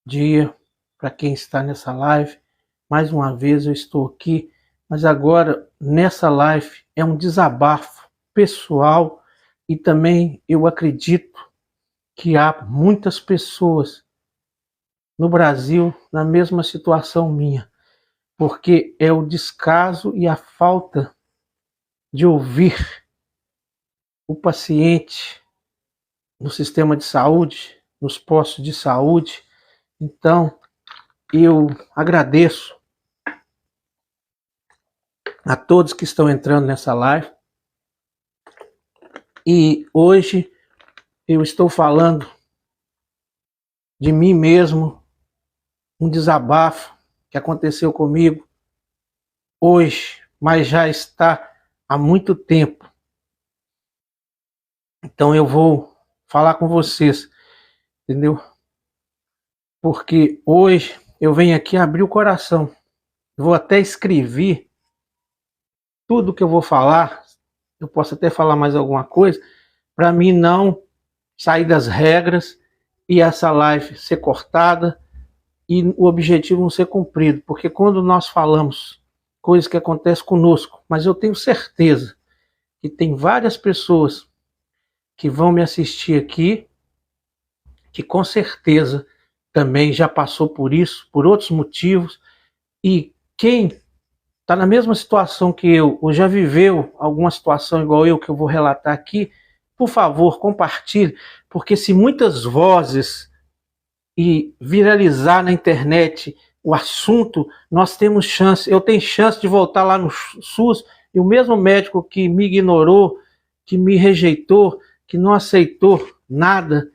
Dia para quem está nessa live. Mais uma vez eu estou aqui, mas agora nessa live é um desabafo pessoal e também eu acredito que há muitas pessoas no Brasil na mesma situação minha, porque é o descaso e a falta de ouvir o paciente no sistema de saúde, nos postos de saúde. Então, eu agradeço a todos que estão entrando nessa live. E hoje eu estou falando de mim mesmo, um desabafo que aconteceu comigo hoje, mas já está há muito tempo. Então eu vou falar com vocês, entendeu? Porque hoje eu venho aqui abrir o coração. Vou até escrever tudo que eu vou falar. Eu posso até falar mais alguma coisa, para mim não sair das regras e essa live ser cortada e o objetivo não ser cumprido. Porque quando nós falamos coisas que acontecem conosco, mas eu tenho certeza que tem várias pessoas que vão me assistir aqui, que com certeza também já passou por isso, por outros motivos, e quem está na mesma situação que eu, ou já viveu alguma situação igual eu, que eu vou relatar aqui, por favor, compartilhe, porque se muitas vozes e viralizar na internet o assunto, nós temos chance, eu tenho chance de voltar lá no SUS, e o mesmo médico que me ignorou, que me rejeitou, que não aceitou nada,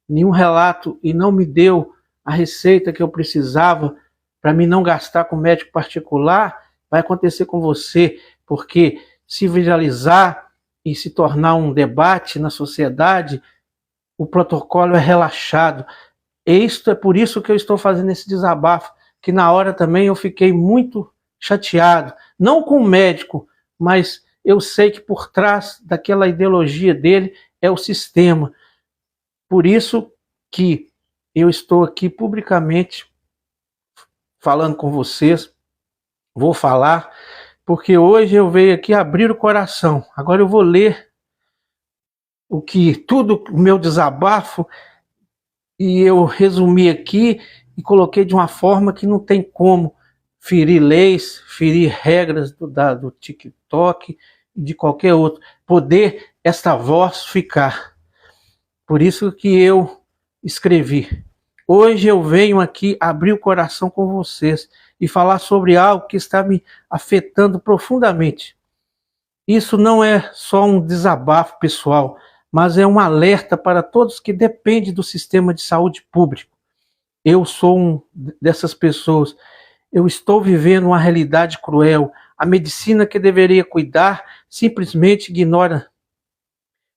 nenhum relato, e não me deu a receita que eu precisava para mim não gastar com médico particular, vai acontecer com você, porque se viralizar e se tornar um debate na sociedade, o protocolo é relaxado. Isto é por isso que eu estou fazendo esse desabafo, que na hora também eu fiquei muito chateado, não com o médico, mas eu sei que por trás daquela ideologia dele é o sistema. Por isso que eu estou aqui publicamente falando com vocês, vou falar, porque hoje eu venho aqui abrir o coração. Agora eu vou ler o meu desabafo, e eu resumi aqui e coloquei de uma forma que não tem como ferir leis, ferir regras do TikTok e de qualquer outro. Poder esta voz ficar. Por isso que eu escrevi. Hoje eu venho aqui abrir o coração com vocês e falar sobre algo que está me afetando profundamente. Isso não é só um desabafo pessoal, mas é um alerta para todos que dependem do sistema de saúde público. Eu sou um dessas pessoas. Eu estou vivendo uma realidade cruel. A medicina que deveria cuidar simplesmente ignora.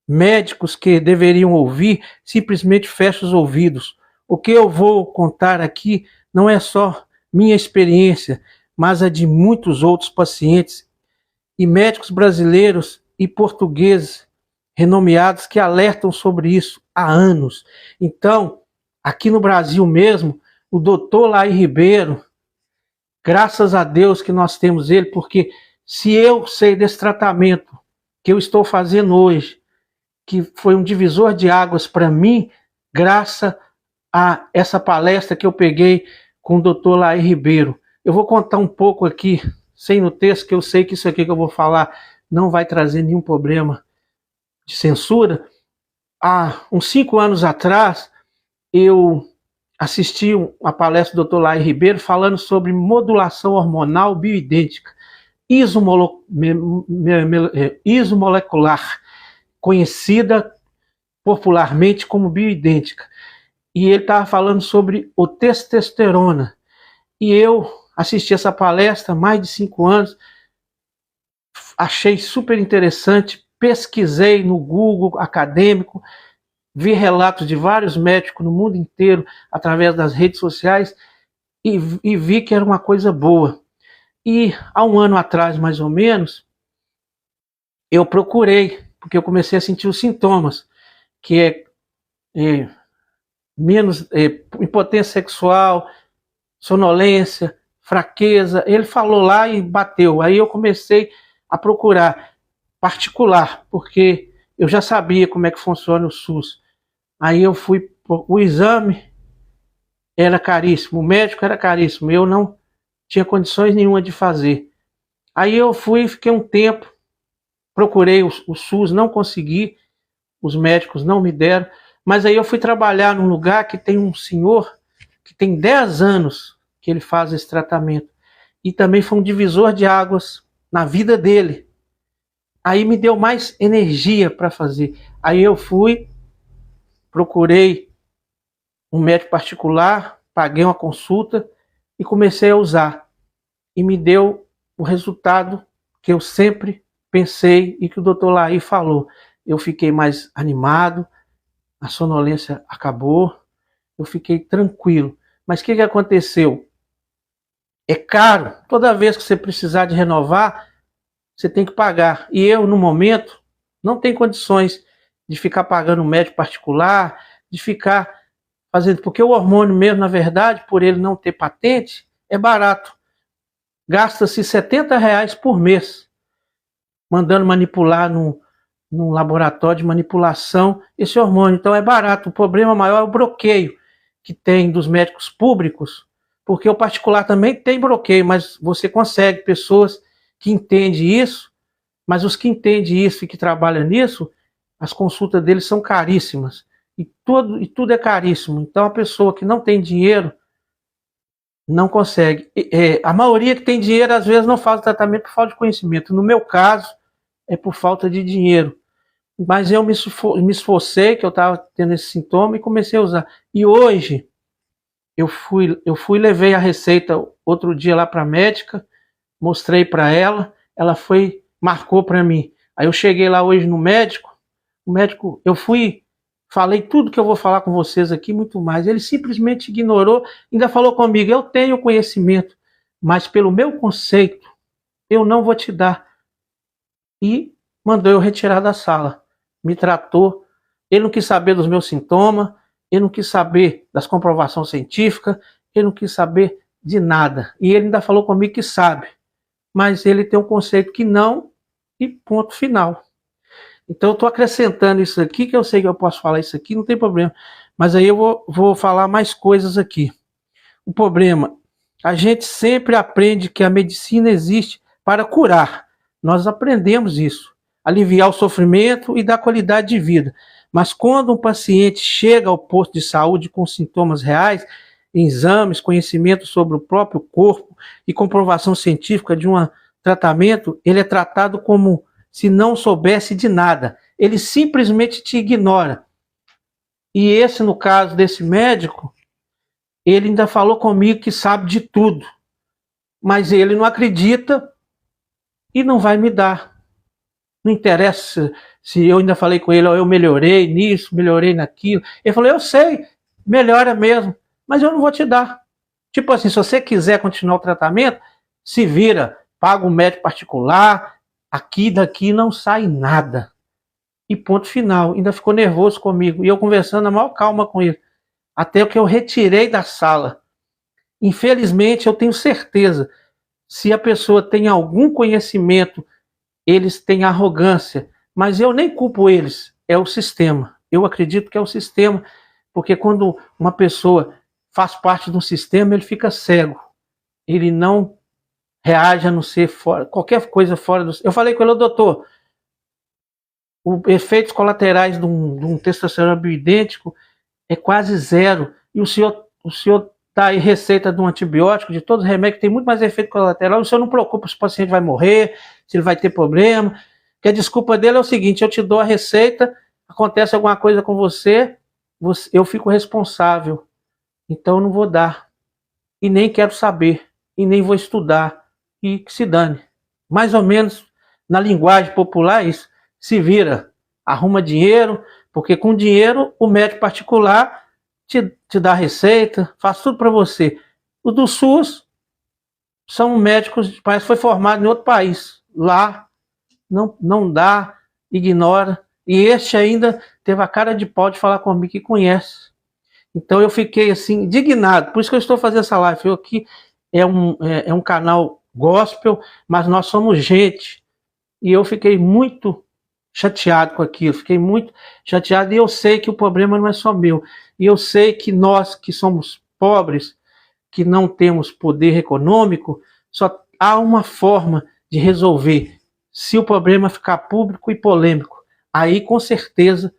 Médicos que deveriam ouvir simplesmente fecham os ouvidos. O que eu vou contar aqui não é só minha experiência, mas a de muitos outros pacientes e médicos brasileiros e portugueses renomeados que alertam sobre isso há anos. Então, aqui no Brasil mesmo, o doutor Laí Ribeiro, graças a Deus que nós temos ele, porque se eu sei desse tratamento que eu estou fazendo hoje, que foi um divisor de águas para mim, graças a essa palestra que eu peguei com o doutor Laí Ribeiro. Eu vou contar um pouco aqui, sem no texto, que eu sei que isso aqui que eu vou falar não vai trazer nenhum problema de censura. Há uns 5 anos atrás, eu assisti a palestra do Dr. Laí Ribeiro falando sobre modulação hormonal bioidêntica, isomolecular, conhecida popularmente como bioidêntica. E ele estava falando sobre o testosterona. E eu assisti essa palestra há mais de 5 anos, achei super interessante, pesquisei no Google acadêmico, vi relatos de vários médicos no mundo inteiro através das redes sociais e vi que era uma coisa boa. E há 1 ano atrás, mais ou menos, eu procurei, porque eu comecei a sentir os sintomas, que é menos impotência sexual, sonolência, fraqueza. Ele falou lá e bateu. Aí eu comecei a procurar particular, porque eu já sabia como é que funciona o SUS. Aí eu fui, o exame era caríssimo, o médico era caríssimo, eu não tinha condições nenhuma de fazer. Aí eu fui, fiquei um tempo, procurei o SUS, não consegui, os médicos não me deram, mas aí eu fui trabalhar num lugar que tem um senhor que tem 10 anos que ele faz esse tratamento. E também foi um divisor de águas na vida dele. Aí me deu mais energia para fazer. Aí eu fui, procurei um médico particular, paguei uma consulta e comecei a usar. E me deu o resultado que eu sempre pensei e que o doutor Laí falou. Eu fiquei mais animado, a sonolência acabou, eu fiquei tranquilo. Mas o que aconteceu? É caro. Toda vez que você precisar de renovar, você tem que pagar. E eu, no momento, não tenho condições de ficar pagando um médico particular, de ficar fazendo... Porque o hormônio mesmo, na verdade, por ele não ter patente, é barato. Gasta-se R$70 por mês, mandando manipular num laboratório de manipulação esse hormônio. Então é barato. O problema maior é o bloqueio que tem dos médicos públicos, porque o particular também tem bloqueio, mas você consegue pessoas que entendem isso, mas os que entendem isso e que trabalham nisso, as consultas deles são caríssimas. E tudo é caríssimo. Então a pessoa que não tem dinheiro não consegue. A maioria que tem dinheiro, às vezes, não faz o tratamento por falta de conhecimento. No meu caso, é por falta de dinheiro. Mas eu me esforcei, que eu estava tendo esse sintoma, e comecei a usar. E hoje, eu fui levei a receita outro dia lá para a médica, mostrei para ela, ela foi, marcou para mim. Aí eu cheguei lá hoje no médico, eu fui, falei tudo que eu vou falar com vocês aqui, muito mais. Ele simplesmente ignorou, ainda falou comigo, eu tenho conhecimento, mas pelo meu conceito, eu não vou te dar. E mandou eu retirar da sala. Me tratou, ele não quis saber dos meus sintomas, ele não quis saber das comprovações científicas, ele não quis saber de nada. E ele ainda falou comigo que sabe, mas ele tem um conceito que não, e ponto final. Então eu estou acrescentando isso aqui, que eu sei que eu posso falar isso aqui, não tem problema. Mas aí eu vou falar mais coisas aqui. O problema, a gente sempre aprende que a medicina existe para curar. Nós aprendemos isso. Aliviar o sofrimento e dar qualidade de vida. Mas quando um paciente chega ao posto de saúde com sintomas reais, exames, conhecimento sobre o próprio corpo e comprovação científica de um tratamento, ele é tratado como se não soubesse de nada. Ele simplesmente te ignora. E esse, no caso desse médico, ele ainda falou comigo que sabe de tudo. Mas ele não acredita e não vai me dar. Não interessa se eu ainda falei com ele, eu melhorei nisso, melhorei naquilo. Ele falou, eu sei, melhora mesmo, mas eu não vou te dar. Tipo assim, se você quiser continuar o tratamento, se vira, paga um médico particular, aqui daqui não sai nada. E ponto final. Ainda ficou nervoso comigo. E eu conversando na maior calma com ele. Até que eu retirei da sala. Infelizmente, eu tenho certeza, se a pessoa tem algum conhecimento, eles têm arrogância, mas eu nem culpo eles, é o sistema. Eu acredito que é o sistema, porque quando uma pessoa faz parte de um sistema, ele fica cego. Ele não reage a não ser fora, qualquer coisa fora do... Eu falei com ele, doutor, os efeitos colaterais de um testosterona bioidêntico é quase zero. E o senhor dá aí receita de um antibiótico, de todos os remédios, tem muito mais efeito colateral. O senhor não preocupa se o paciente vai morrer, se ele vai ter problema. Porque a desculpa dele é o seguinte, eu te dou a receita, acontece alguma coisa com você, eu fico responsável. Então eu não vou dar. E nem quero saber. E nem vou estudar. E que se dane. Mais ou menos, na linguagem popular, isso. Se vira, arruma dinheiro, porque com dinheiro o médico particular te dá receita, faz tudo para você. O do SUS são médicos, parece que foi formado em outro país. Lá não dá, ignora. E este ainda teve a cara de pau de falar comigo que conhece. Então eu fiquei assim, indignado. Por isso que eu estou fazendo essa live. Eu aqui é um canal gospel, mas nós somos gente. E eu fiquei muito chateado com aquilo, fiquei muito chateado, e eu sei que o problema não é só meu. E eu sei que nós que somos pobres, que não temos poder econômico, só há uma forma de resolver. Se o problema ficar público e polêmico, aí com certeza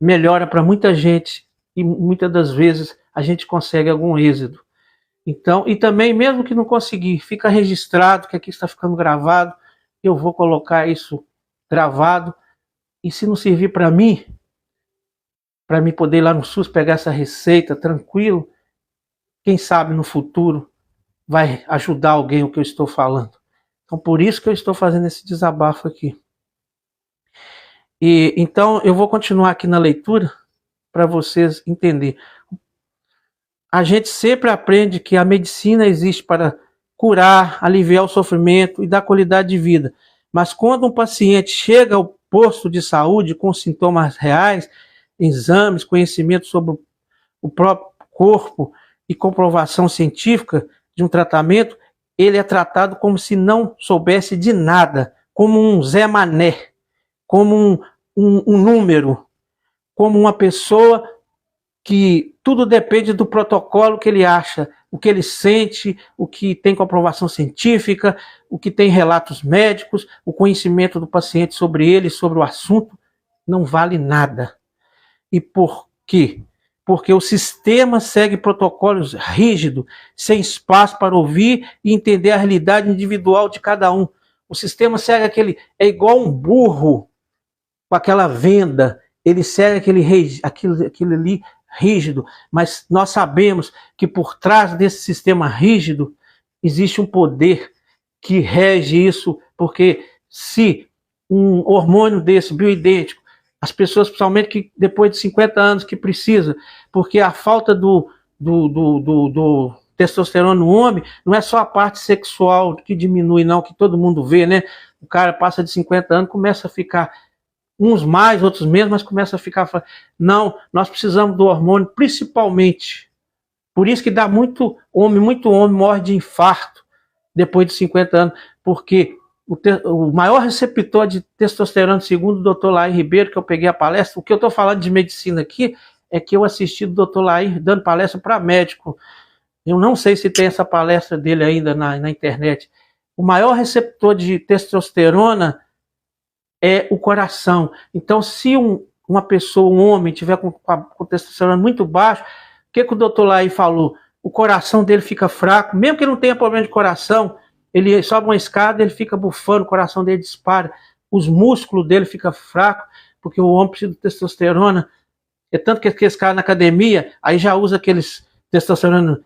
melhora para muita gente e muitas das vezes a gente consegue algum êxito. Então, e também, mesmo que não conseguir, fica registrado, que aqui está ficando gravado, eu vou colocar isso gravado, e se não servir para mim poder ir lá no SUS pegar essa receita tranquilo, quem sabe no futuro vai ajudar alguém o que eu estou falando. Então, por isso que eu estou fazendo esse desabafo aqui. E então eu vou continuar aqui na leitura para vocês entenderem. A gente sempre aprende que a medicina existe para curar, aliviar o sofrimento e dar qualidade de vida. Mas quando um paciente chega ao posto de saúde com sintomas reais, exames, conhecimento sobre o próprio corpo e comprovação científica de um tratamento, ele é tratado como se não soubesse de nada, como um Zé Mané, como um número, como uma pessoa que tudo depende do protocolo que ele acha, o que ele sente, o que tem comprovação científica, o que tem relatos médicos, o conhecimento do paciente sobre ele, sobre o assunto, não vale nada. E por quê? Porque o sistema segue protocolos rígidos, sem espaço para ouvir e entender a realidade individual de cada um. O sistema segue é igual um burro com aquela venda, ele segue aquilo ali rígido, mas nós sabemos que por trás desse sistema rígido existe um poder que rege isso, porque se um hormônio desse, bioidêntico, as pessoas, principalmente que depois de 50 anos que precisa, porque a falta do testosterona no homem não é só a parte sexual que diminui, não, que todo mundo vê, né? O cara passa de 50 anos, começa a ficar, uns mais, outros menos, mas começa a ficar... Não, nós precisamos do hormônio, principalmente. Por isso que dá muito homem morre de infarto depois de 50 anos, porque o maior receptor de testosterona, segundo o Dr. Lair Ribeiro, que eu peguei a palestra, o que eu estou falando de medicina aqui, é que eu assisti do Dr. Lair dando palestra para médico. Eu não sei se tem essa palestra dele ainda na internet. O maior receptor de testosterona é o coração. Então, se uma pessoa, um homem, tiver com testosterona muito baixo, o que o doutor Laí falou? O coração dele fica fraco, mesmo que ele não tenha problema de coração, ele sobe uma escada, ele fica bufando, o coração dele dispara, os músculos dele ficam fracos, porque o homem precisa de testosterona. É tanto que esse cara na academia, aí já usa aqueles testosterona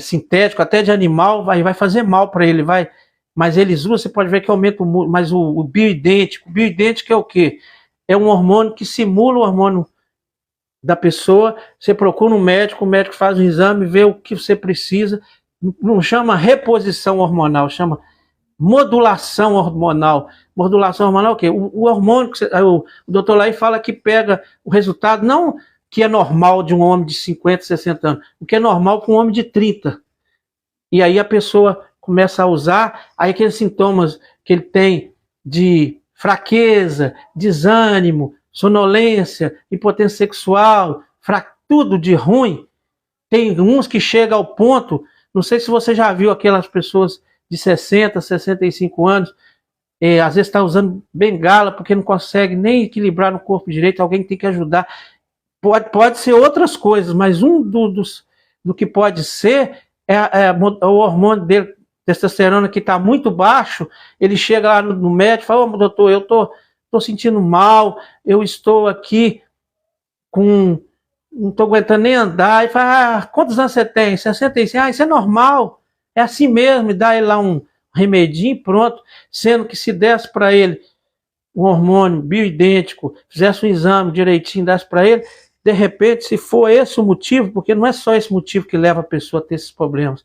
sintético, até de animal, vai fazer mal para ele, mas eles usam, você pode ver que aumenta o músculo, mas o bioidêntico é o quê? É um hormônio que simula o hormônio da pessoa, você procura um médico, o médico faz um exame, vê o que você precisa, não chama reposição hormonal, chama modulação hormonal. Modulação hormonal é o quê? O hormônio, o doutor Laí fala que pega o resultado, não que é normal de um homem de 50, 60 anos, o que é normal para um homem de 30. E aí a pessoa começa a usar, aí aqueles sintomas que ele tem de fraqueza, desânimo, sonolência, impotência sexual, tudo de ruim. Tem uns que chegam ao ponto, não sei se você já viu aquelas pessoas de 60, 65 anos, às vezes está usando bengala porque não consegue nem equilibrar no corpo direito, alguém tem que ajudar. Pode ser outras coisas, mas do que pode ser é o hormônio dele, testosterona, que está muito baixo. Ele chega lá no médico e fala: "Ô, doutor, eu tô sentindo mal, eu estou aqui não estou aguentando nem andar." E fala: "Quantos anos você tem?" 65. "Isso é normal, é assim mesmo." E dá ele lá um remedinho e pronto. Sendo que se desse para ele um hormônio bioidêntico, fizesse um exame direitinho, desse para ele, de repente, se for esse o motivo, porque não é só esse motivo que leva a pessoa a ter esses problemas,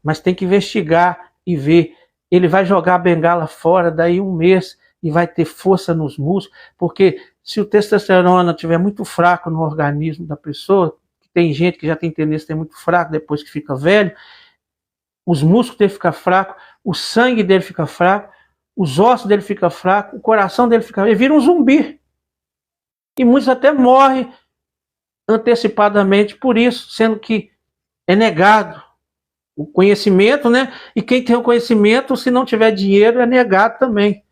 mas tem que investigar e ver. Ele vai jogar a bengala fora daí um mês e vai ter força nos músculos, porque se o testosterona estiver muito fraco no organismo da pessoa, tem gente que já tem tendência a ter muito fraco depois que fica velho, os músculos dele ficam fracos, o sangue dele fica fraco, os ossos dele ficam fracos, o coração dele fica... Ele vira um zumbi. E muitos até morrem antecipadamente por isso, sendo que é negado o conhecimento, né? E quem tem o conhecimento, se não tiver dinheiro, é negado também.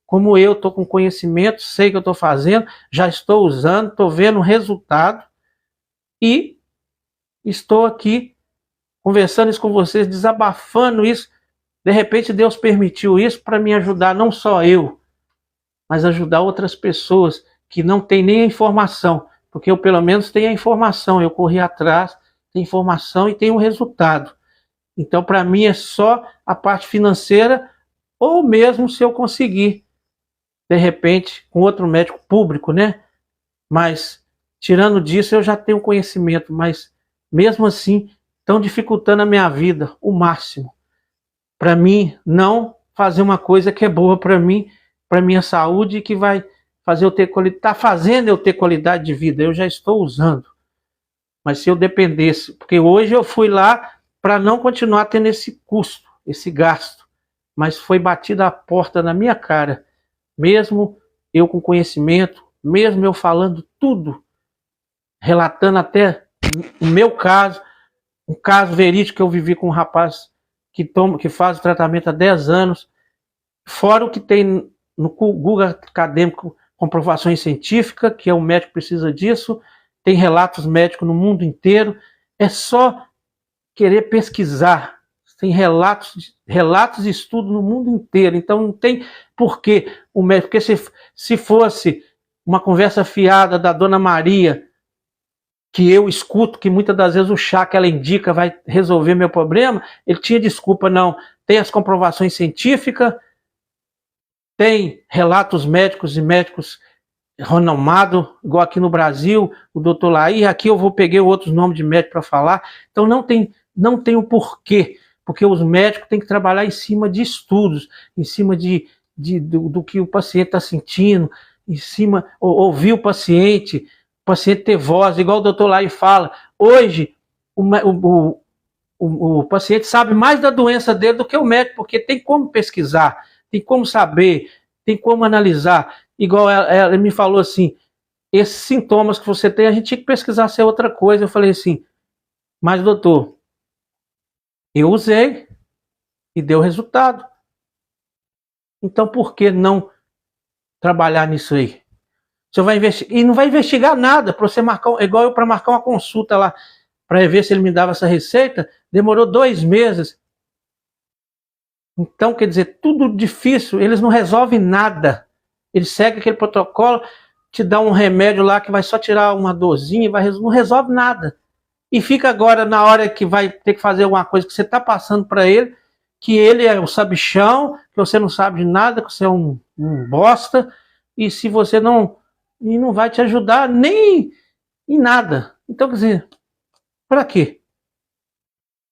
Como eu estou com conhecimento, sei o que eu estou fazendo, já estou usando, estou vendo o resultado e estou aqui conversando isso com vocês, desabafando isso. De repente Deus permitiu isso para me ajudar, não só eu, mas ajudar outras pessoas que não têm nem a informação, porque eu pelo menos tenho a informação, eu corri atrás, tenho informação e tenho o resultado. Então para mim é só a parte financeira, ou mesmo se eu conseguir, de repente, com outro médico público, né? Mas tirando disso eu já tenho conhecimento, mas mesmo assim estão dificultando a minha vida o máximo. Para mim não fazer uma coisa que é boa para mim, para minha saúde, e que vai fazer eu ter qualidade, tá fazendo eu ter qualidade de vida. Eu já estou usando. Mas se eu dependesse, porque hoje eu fui lá para não continuar tendo esse custo, esse gasto, mas foi batida a porta na minha cara, mesmo eu com conhecimento, mesmo eu falando tudo, relatando até o meu caso, um caso verídico que eu vivi com um rapaz que faz o tratamento há 10 anos, fora o que tem no Google acadêmico, comprovações científicas, que é o médico precisa disso, tem relatos médicos no mundo inteiro, é só querer pesquisar, tem relatos e estudos no mundo inteiro, então não tem porquê o médico, porque se fosse uma conversa fiada da Dona Maria, que eu escuto, que muitas das vezes o chá que ela indica vai resolver meu problema, ele tinha desculpa, não. Tem as comprovações científicas, tem relatos médicos e médicos renomados, igual aqui no Brasil, o doutor Laí, aqui eu peguei outros nomes de médico para falar, então não tem o porquê, porque os médicos têm que trabalhar em cima de estudos, em cima do que o paciente está sentindo, em cima, ouvir o paciente ter voz, igual o doutor Lai fala. Hoje, o paciente sabe mais da doença dele do que o médico, porque tem como pesquisar, tem como saber, tem como analisar. Igual ela me falou assim, esses sintomas que você tem, a gente tinha que pesquisar se é outra coisa. Eu falei assim, mas doutor, eu usei e deu resultado. Então por que não trabalhar nisso aí? Você vai investigar, e não vai investigar nada para você marcar, igual eu para marcar uma consulta lá, para ver se ele me dava essa receita, demorou 2 meses. Então, quer dizer, tudo difícil, eles não resolvem nada. Eles seguem aquele protocolo, te dá um remédio lá que vai só tirar uma dorzinha, não resolve nada. E fica agora, na hora que vai ter que fazer alguma coisa que você está passando para ele, que ele é o sabichão, que você não sabe de nada, que você é um bosta, e se você não vai te ajudar nem em nada. Então, quer dizer, para quê?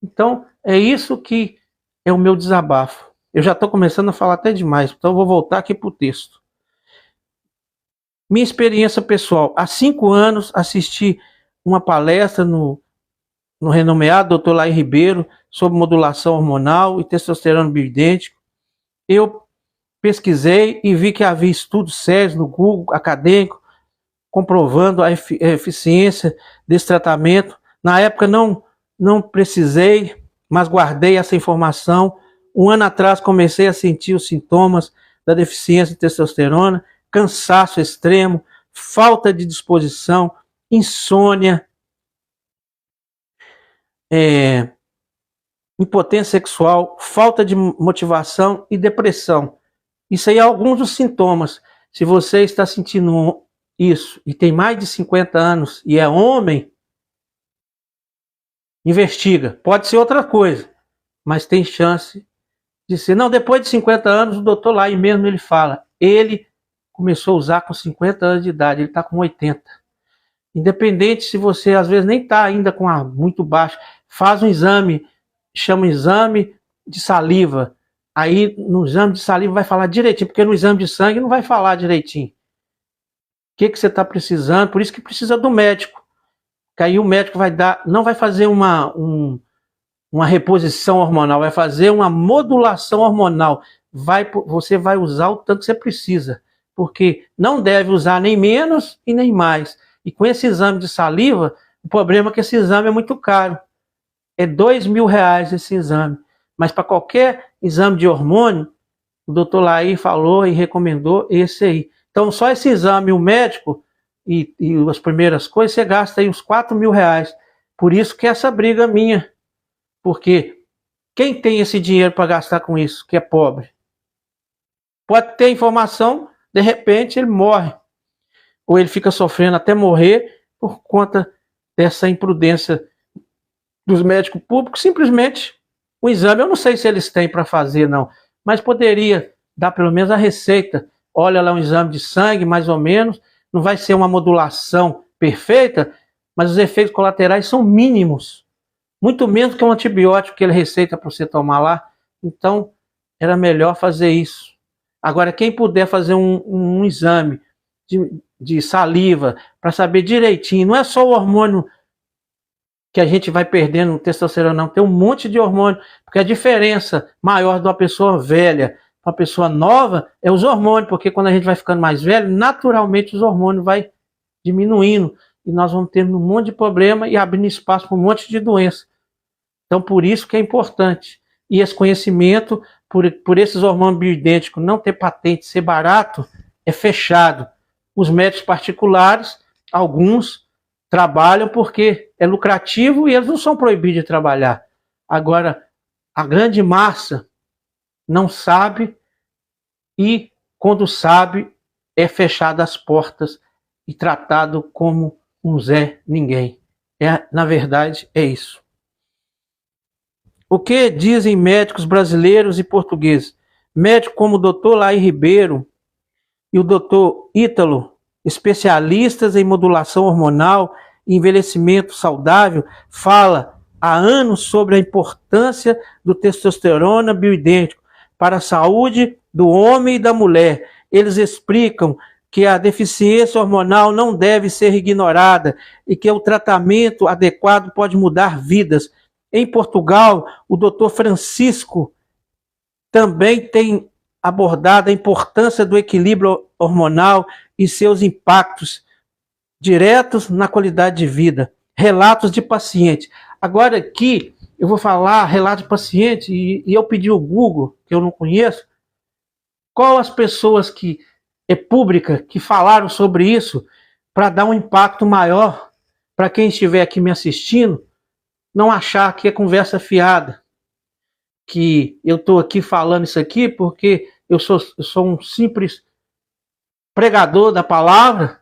Então, é isso que é o meu desabafo. Eu já estou começando a falar até demais, então eu vou voltar aqui para o texto. Minha experiência pessoal. Há 5 anos assisti uma palestra no renomeado Dr. Laí Ribeiro sobre modulação hormonal e testosterona bioidêntico. Eu pesquisei e vi que havia estudos sérios no Google acadêmico comprovando a eficiência desse tratamento. Na época não precisei, mas guardei essa informação. 1 ano atrás comecei a sentir os sintomas da deficiência de testosterona, cansaço extremo, falta de disposição, insônia, impotência sexual, falta de motivação e depressão. Isso aí é alguns dos sintomas. Se você está sentindo isso e tem mais de 50 anos e é homem, investiga. Pode ser outra coisa, mas tem chance de ser. Não, depois de 50 anos, o doutor Lai mesmo ele fala, ele começou a usar com 50 anos de idade, ele está com 80. Independente se você às vezes nem está ainda com a muito baixo, faz um exame, chama exame de saliva. Aí no exame de saliva vai falar direitinho, porque no exame de sangue não vai falar direitinho. O que você está precisando? Por isso que precisa do médico. que aí o médico vai dar, não vai fazer uma reposição hormonal, vai fazer uma modulação hormonal. Você vai usar o tanto que você precisa, porque não deve usar nem menos e nem mais. E com esse exame de saliva, o problema é que esse exame é muito caro. É R$2.000 esse exame. Mas para qualquer exame de hormônio, o doutor Laí falou e recomendou esse aí. Então só esse exame, o médico e as primeiras coisas, você gasta aí uns R$4.000. Por isso que essa briga minha. Porque quem tem esse dinheiro para gastar com isso, que é pobre? Pode ter informação, de repente ele morre. Ou ele fica sofrendo até morrer por conta dessa imprudência dos médicos públicos. Simplesmente o exame, eu não sei se eles têm para fazer não, mas poderia dar pelo menos a receita. Olha lá um exame de sangue, mais ou menos, não vai ser uma modulação perfeita, mas os efeitos colaterais são mínimos. Muito menos que um antibiótico que ele receita para você tomar lá. Então, era melhor fazer isso. Agora, quem puder fazer um exame de saliva para saber direitinho, não é só o hormônio que a gente vai perdendo, testosterona, não. Tem um monte de hormônio, porque a diferença maior de uma pessoa velha para uma pessoa nova é os hormônios, porque quando a gente vai ficando mais velho, naturalmente os hormônios vão diminuindo e nós vamos tendo um monte de problema e abrindo espaço para um monte de doença. Então, por isso que é importante. E esse conhecimento, por esses hormônios bioidênticos não ter patente, ser barato, é fechado. Os médicos particulares, alguns, trabalham porque é lucrativo e eles não são proibidos de trabalhar. Agora, a grande massa não sabe e, quando sabe, é fechado as portas e tratado como um Zé Ninguém. Na verdade, é isso. O que dizem médicos brasileiros e portugueses? Médicos como o Dr. Laí Ribeiro e o Dr. Ítalo, especialistas em modulação hormonal e envelhecimento saudável, fala há anos sobre a importância do testosterona bioidêntico para a saúde do homem e da mulher. Eles explicam que a deficiência hormonal não deve ser ignorada e que o tratamento adequado pode mudar vidas. Em Portugal, o Dr. Francisco também tem abordado a importância do equilíbrio hormonal e seus impactos diretos na qualidade de vida. Relatos de pacientes. Agora aqui eu vou falar relato de paciente e eu pedi o Google, que eu não conheço, qual as pessoas que é pública que falaram sobre isso para dar um impacto maior para quem estiver aqui me assistindo, não achar que é conversa fiada, que eu estou aqui falando isso aqui porque eu sou um simples pregador da palavra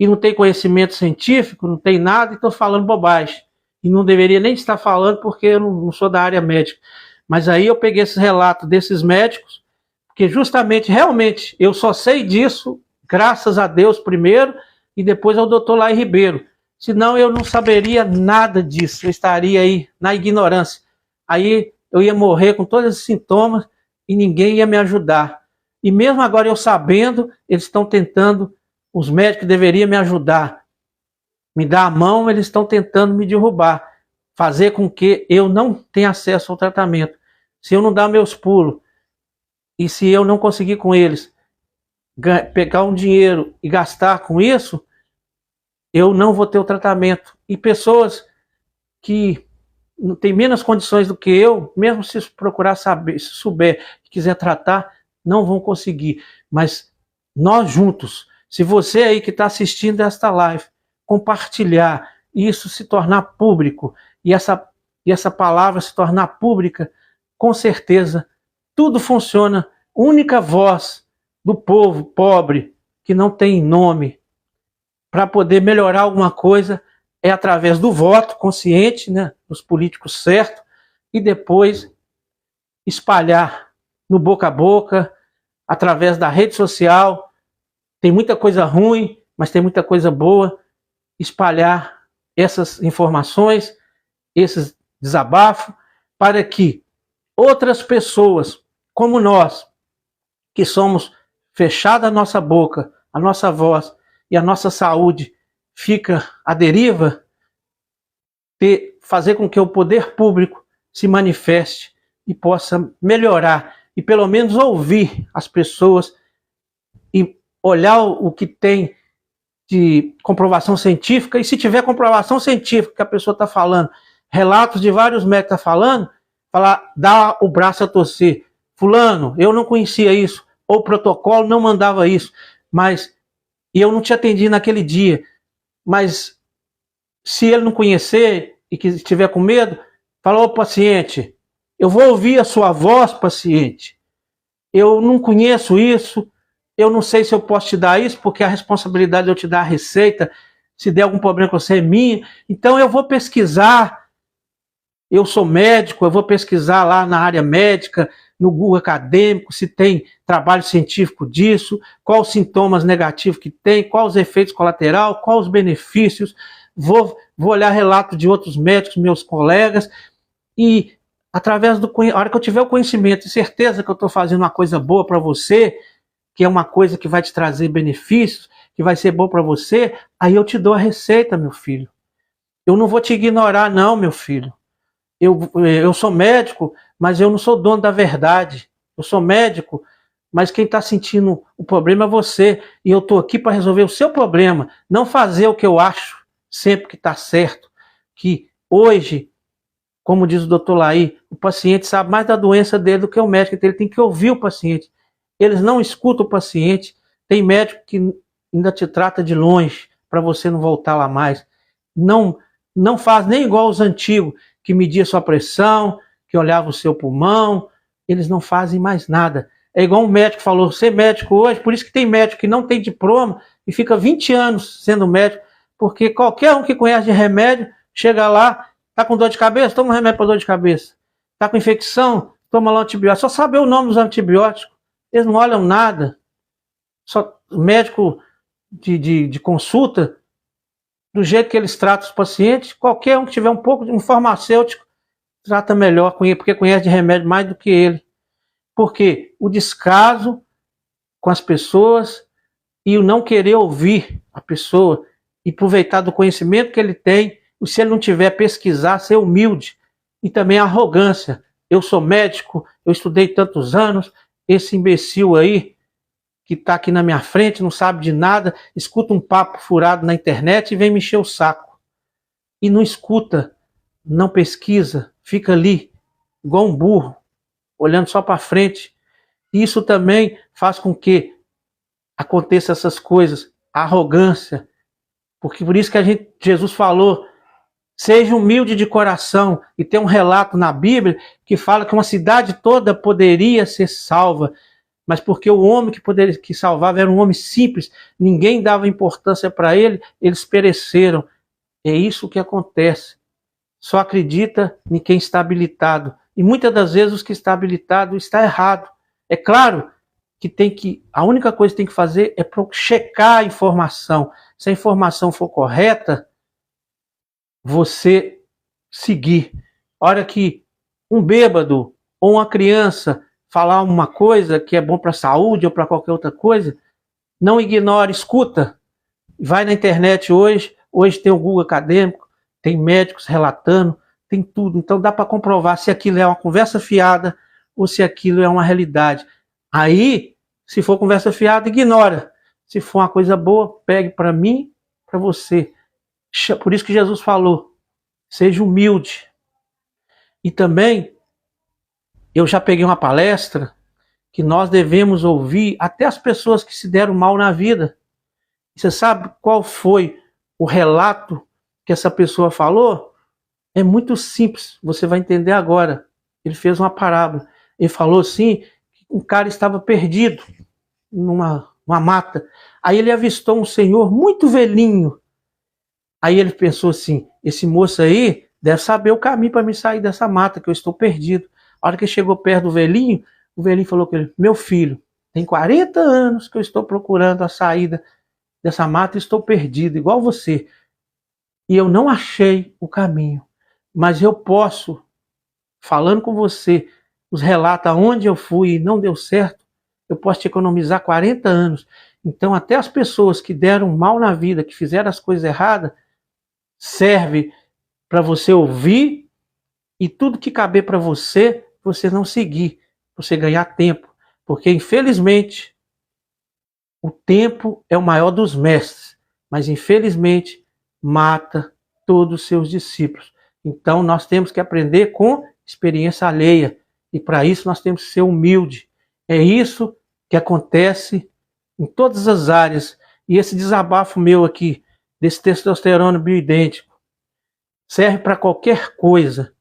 e não tenho conhecimento científico, não tenho nada e estou falando bobagem. E não deveria nem estar falando porque eu não sou da área médica. Mas aí eu peguei esses relatos desses médicos, porque justamente, realmente, eu só sei disso, graças a Deus primeiro, e depois ao Dr. Laí Ribeiro. Senão eu não saberia nada disso, eu estaria aí na ignorância. Aí eu ia morrer com todos esses sintomas e ninguém ia me ajudar. E mesmo agora eu sabendo, eles estão tentando, os médicos deveriam me ajudar, me dar a mão, eles estão tentando me derrubar, fazer com que eu não tenha acesso ao tratamento. Se eu não dar meus pulos, e se eu não conseguir com eles pegar um dinheiro e gastar com isso, eu não vou ter o tratamento. E pessoas que não têm menos condições do que eu, mesmo se procurar saber, se souber, quiser tratar, não vão conseguir. Mas nós juntos, se você aí que está assistindo esta live, compartilhar, isso se tornar público, e essa palavra se tornar pública, com certeza, tudo funciona. Única voz do povo pobre, que não tem nome, para poder melhorar alguma coisa é através do voto consciente, né, dos políticos certos, e depois espalhar no boca a boca, através da rede social. Tem muita coisa ruim, mas tem muita coisa boa. Espalhar essas informações, esses desabafos, para que outras pessoas, como nós, que somos fechados a nossa boca, a nossa voz, e a nossa saúde fica à deriva, fazer com que o poder público se manifeste e possa melhorar, e pelo menos ouvir as pessoas e olhar o que tem de comprovação científica, e se tiver comprovação científica que a pessoa está falando, relatos de vários médicos estão falando, falar, dá o braço a torcer. Fulano, eu não conhecia isso, ou o protocolo não mandava isso, e eu não te atendi naquele dia, mas se ele não conhecer e que estiver com medo, fala, ô paciente, eu vou ouvir a sua voz, paciente, eu não conheço isso, eu não sei se eu posso te dar isso, porque a responsabilidade de eu te dar a receita, se der algum problema com você é minha, então eu vou pesquisar, eu sou médico, eu vou pesquisar lá na área médica, no Google acadêmico, se tem trabalho científico disso, quais os sintomas negativos que tem, quais os efeitos colaterais, quais os benefícios, vou olhar relatos de outros médicos, meus colegas, e através a hora que eu tiver o conhecimento e certeza que eu estou fazendo uma coisa boa para você, que é uma coisa que vai te trazer benefícios, que vai ser bom para você, aí eu te dou a receita, meu filho. Eu não vou te ignorar não, meu filho. Eu sou médico, mas eu não sou dono da verdade. Eu sou médico, mas quem está sentindo o problema é você. E eu estou aqui para resolver o seu problema, não fazer o que eu acho sempre que está certo. Que hoje, como diz o doutor Laí, o paciente sabe mais da doença dele do que o médico. Então ele tem que ouvir o paciente. Eles não escutam o paciente. Tem médico que ainda te trata de longe, para você não voltar lá mais. Não faz nem igual os antigos, que media sua pressão, que olhava o seu pulmão. Eles não fazem mais nada. É igual um médico falou, ser médico hoje, por isso que tem médico que não tem diploma e fica 20 anos sendo médico, porque qualquer um que conhece de remédio, chega lá, tá com dor de cabeça, toma um remédio para dor de cabeça. Tá com infecção, toma lá um antibiótico. Só saber o nome dos antibióticos. Eles não olham nada. Só médico de consulta, do jeito que eles tratam os pacientes, qualquer um que tiver um pouco de um farmacêutico trata melhor, porque conhece de remédio mais do que ele. Porque o descaso com as pessoas e o não querer ouvir a pessoa e aproveitar do conhecimento que ele tem, e se ele não tiver pesquisar, ser humilde. E também a arrogância. Eu sou médico, eu estudei tantos anos, esse imbecil aí, que está aqui na minha frente, não sabe de nada, escuta um papo furado na internet e vem me encher o saco. E não escuta, não pesquisa, fica ali, igual um burro, olhando só para frente. Isso também faz com que aconteça essas coisas, a arrogância, porque por isso que Jesus falou, seja humilde de coração, e tem um relato na Bíblia que fala que uma cidade toda poderia ser salva, mas porque o homem que salvava era um homem simples, ninguém dava importância para ele, eles pereceram. É isso que acontece. Só acredita em quem está habilitado. E muitas das vezes os que está habilitado está errado. É claro que a única coisa que tem que fazer é checar a informação. Se a informação for correta, você seguir. A hora que um bêbado ou uma criança falar uma coisa que é bom para a saúde ou para qualquer outra coisa, não ignore, escuta. Vai na internet hoje tem o Google acadêmico, tem médicos relatando, tem tudo. Então dá para comprovar se aquilo é uma conversa fiada ou se aquilo é uma realidade. Aí, se for conversa fiada, ignora. Se for uma coisa boa, pegue para mim, para você. Por isso que Jesus falou, seja humilde. E também, eu já peguei uma palestra que nós devemos ouvir até as pessoas que se deram mal na vida. Você sabe qual foi o relato que essa pessoa falou? É muito simples, você vai entender agora. Ele fez uma parábola. Ele falou assim, que um cara estava perdido numa mata. Aí ele avistou um senhor muito velhinho. Aí ele pensou assim, esse moço aí deve saber o caminho para me sair dessa mata, que eu estou perdido. A hora que ele chegou perto do velhinho, o velhinho falou com ele, meu filho, tem 40 anos que eu estou procurando a saída dessa mata e estou perdido, igual você. E eu não achei o caminho. Mas eu posso, falando com você, os relatos aonde eu fui e não deu certo, eu posso te economizar 40 anos. Então até as pessoas que deram mal na vida, que fizeram as coisas erradas, serve para você ouvir e tudo que caber para você, você não seguir, você ganhar tempo. Porque, infelizmente, o tempo é o maior dos mestres, mas, infelizmente, mata todos os seus discípulos. Então, nós temos que aprender com experiência alheia. E, para isso, nós temos que ser humilde. É isso que acontece em todas as áreas. E esse desabafo meu aqui, desse testosterona bioidêntico, serve para qualquer coisa.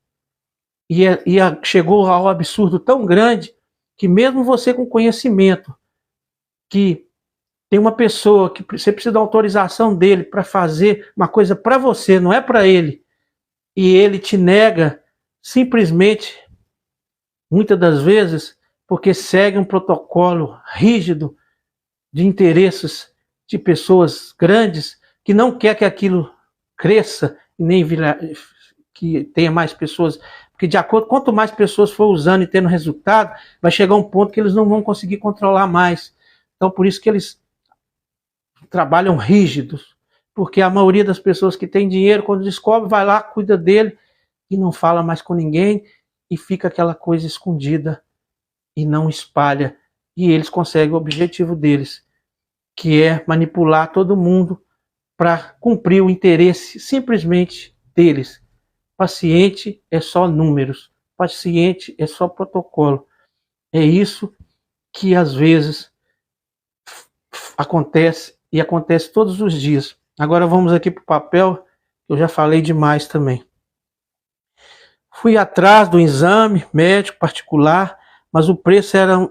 Chegou ao absurdo tão grande que mesmo você com conhecimento, que tem uma pessoa que você precisa da autorização dele para fazer uma coisa para você, não é para ele, e ele te nega simplesmente, muitas das vezes, porque segue um protocolo rígido de interesses de pessoas grandes que não quer que aquilo cresça e nem que tenha mais pessoas, porque de acordo quanto mais pessoas for usando e tendo resultado, vai chegar um ponto que eles não vão conseguir controlar mais. Então por isso que eles trabalham rígidos, porque a maioria das pessoas que tem dinheiro, quando descobre, vai lá, cuida dele e não fala mais com ninguém e fica aquela coisa escondida e não espalha, e eles conseguem o objetivo deles, que é manipular todo mundo para cumprir o interesse simplesmente deles. Paciente é só números, paciente é só protocolo. É isso que às vezes acontece e acontece todos os dias. Agora vamos aqui para o papel, eu já falei demais também. Fui atrás do exame médico particular, mas o preço era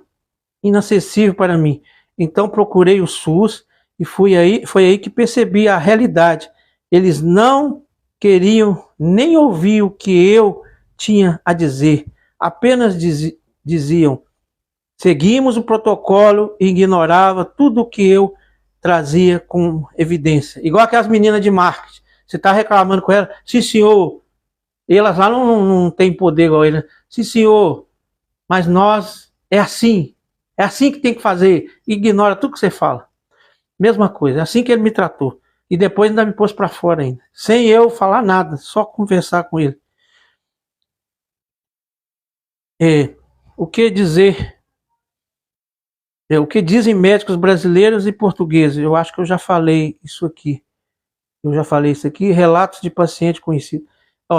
inacessível para mim. Então procurei o SUS e foi aí que percebi a realidade. Eles não queriam nem ouvir o que eu tinha a dizer. Apenas diziam, seguimos o protocolo e ignorava tudo o que eu trazia com evidência. Igual aquelas meninas de marketing. Você está reclamando com ela, sim senhor, elas lá não têm poder igual ele. Sim senhor, mas nós, é assim que tem que fazer. Ignora tudo que você fala. Mesma coisa, é assim que ele me tratou. E depois ainda me pôs para fora ainda, sem eu falar nada, só conversar com ele. O que dizer? O que dizem médicos brasileiros e portugueses? Eu acho que eu já falei isso aqui. Relatos de paciente conhecido.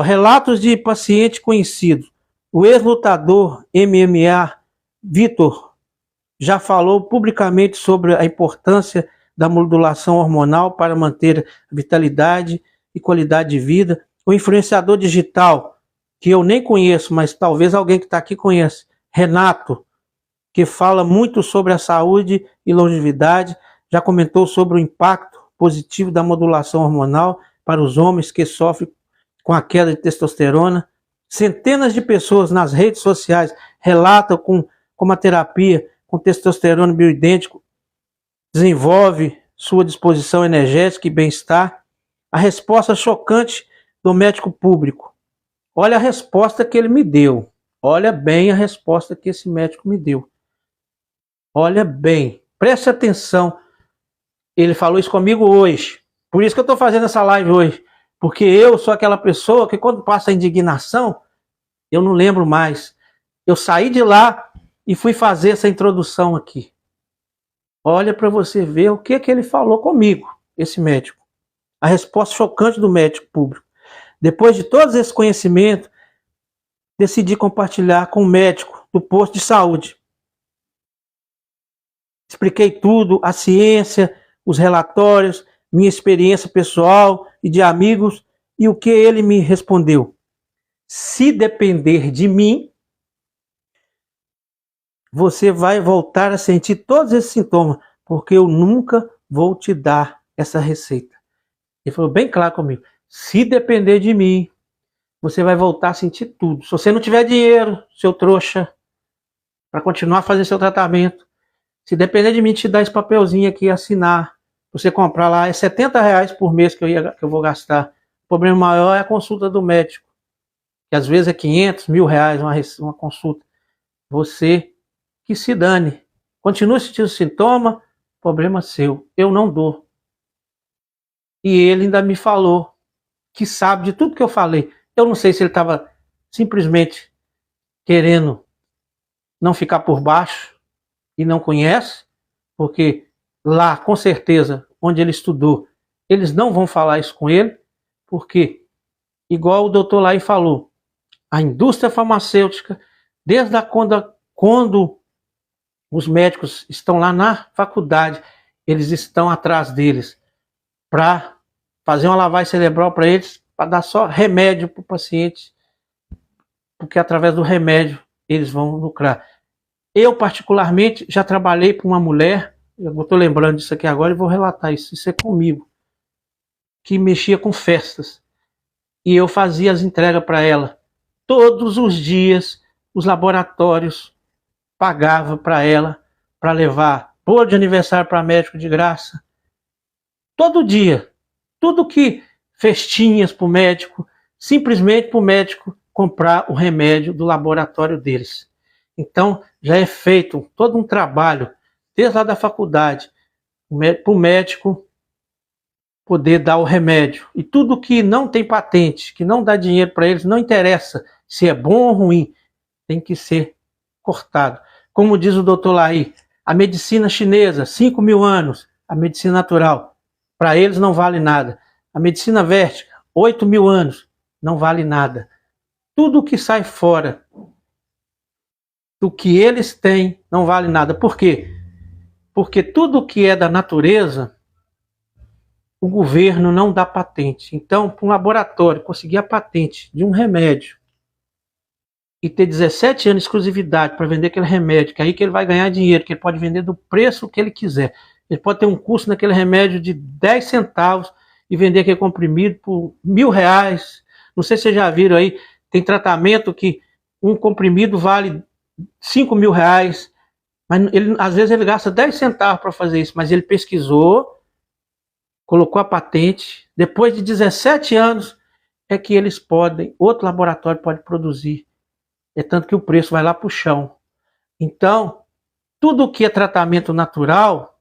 Relatos de paciente conhecido. O ex-lutador MMA, Vitor, já falou publicamente sobre a importância da modulação hormonal para manter a vitalidade e qualidade de vida. O influenciador digital, que eu nem conheço, mas talvez alguém que está aqui conheça, Renato, que fala muito sobre a saúde e longevidade, já comentou sobre o impacto positivo da modulação hormonal para os homens que sofrem com a queda de testosterona. Centenas de pessoas nas redes sociais relatam como a terapia com testosterona bioidêntico desenvolve sua disposição energética e bem-estar. A resposta chocante do médico público. Olha a resposta que ele me deu. Olha bem a resposta que esse médico me deu. Olha bem, preste atenção. Ele falou isso comigo hoje. Por isso que eu estou fazendo essa live hoje. Porque eu sou aquela pessoa que quando passa a indignação, eu não lembro mais. Eu saí de lá e fui fazer essa introdução aqui. Olha para você ver o que ele falou comigo, esse médico. A resposta chocante do médico público. Depois de todos esses conhecimentos, decidi compartilhar com o médico do posto de saúde. Expliquei tudo, a ciência, os relatórios, minha experiência pessoal e de amigos, e o que ele me respondeu. Se depender de mim, você vai voltar a sentir todos esses sintomas, porque eu nunca vou te dar essa receita. Ele falou bem claro comigo. Se depender de mim, você vai voltar a sentir tudo. Se você não tiver dinheiro, seu trouxa, para continuar fazendo seu tratamento, se depender de mim, te dar esse papelzinho aqui, assinar, você comprar lá, é R$70 por mês que eu vou gastar. O problema maior é a consulta do médico, que às vezes é 500, R$1.000 uma consulta. Você que se dane. Continua sentindo sintoma, problema seu. Eu não dou. E ele ainda me falou que sabe de tudo que eu falei. Eu não sei se ele estava simplesmente querendo não ficar por baixo e não conhece, porque lá, com certeza, onde ele estudou, eles não vão falar isso com ele, porque, igual o doutor Lai falou, a indústria farmacêutica, desde quando os médicos estão lá na faculdade, eles estão atrás deles para fazer uma lavagem cerebral para eles, para dar só remédio para o paciente, porque através do remédio eles vão lucrar. Eu, particularmente, já trabalhei para uma mulher, eu estou lembrando disso aqui agora e vou relatar isso, isso é comigo, que mexia com festas. E eu fazia as entregas para ela. Todos os dias, os laboratórios pagavam para ela, para levar bolo de aniversário para médico de graça. Todo dia. Tudo que festinhas para o médico, simplesmente para o médico comprar o remédio do laboratório deles. Então, já é feito todo um trabalho, desde lá da faculdade, para o médico poder dar o remédio. E tudo que não tem patente, que não dá dinheiro para eles, não interessa se é bom ou ruim, tem que ser cortado. Como diz o doutor Lai, a medicina chinesa, 5.000 anos, a medicina natural, para eles não vale nada. A medicina védica, 8.000 anos, não vale nada. Tudo que sai fora do que eles têm não vale nada. Por quê? Porque tudo que é da natureza, o governo não dá patente. Então, para um laboratório conseguir a patente de um remédio e ter 17 anos de exclusividade para vender aquele remédio, que é aí que ele vai ganhar dinheiro, que ele pode vender do preço que ele quiser. Ele pode ter um custo naquele remédio de 10 centavos e vender aquele comprimido por R$1.000. Não sei se vocês já viram aí, tem tratamento que um comprimido vale R$5.000, mas às vezes ele gasta 10 centavos para fazer isso, mas ele pesquisou, colocou a patente, depois de 17 anos é que eles podem, outro laboratório pode produzir. É tanto que o preço vai lá para o chão. Então, tudo que é tratamento natural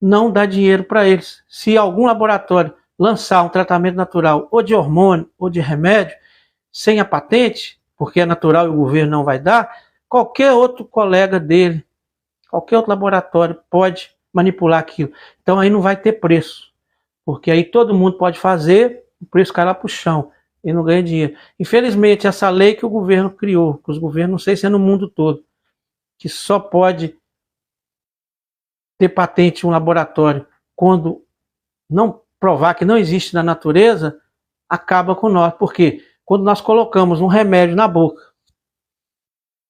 não dá dinheiro para eles. Se algum laboratório lançar um tratamento natural, ou de hormônio, ou de remédio, sem a patente, porque é natural e o governo não vai dar, qualquer outro colega dele, qualquer outro laboratório pode manipular aquilo. Então aí não vai ter preço, porque aí todo mundo pode fazer, o preço cai lá para o chão e não ganha dinheiro. Infelizmente, essa lei que o governo criou, que os governos, não sei se é no mundo todo, que só pode ter patente um laboratório quando não provar que não existe na natureza, acaba com nós. Por quê? Quando nós colocamos um remédio na boca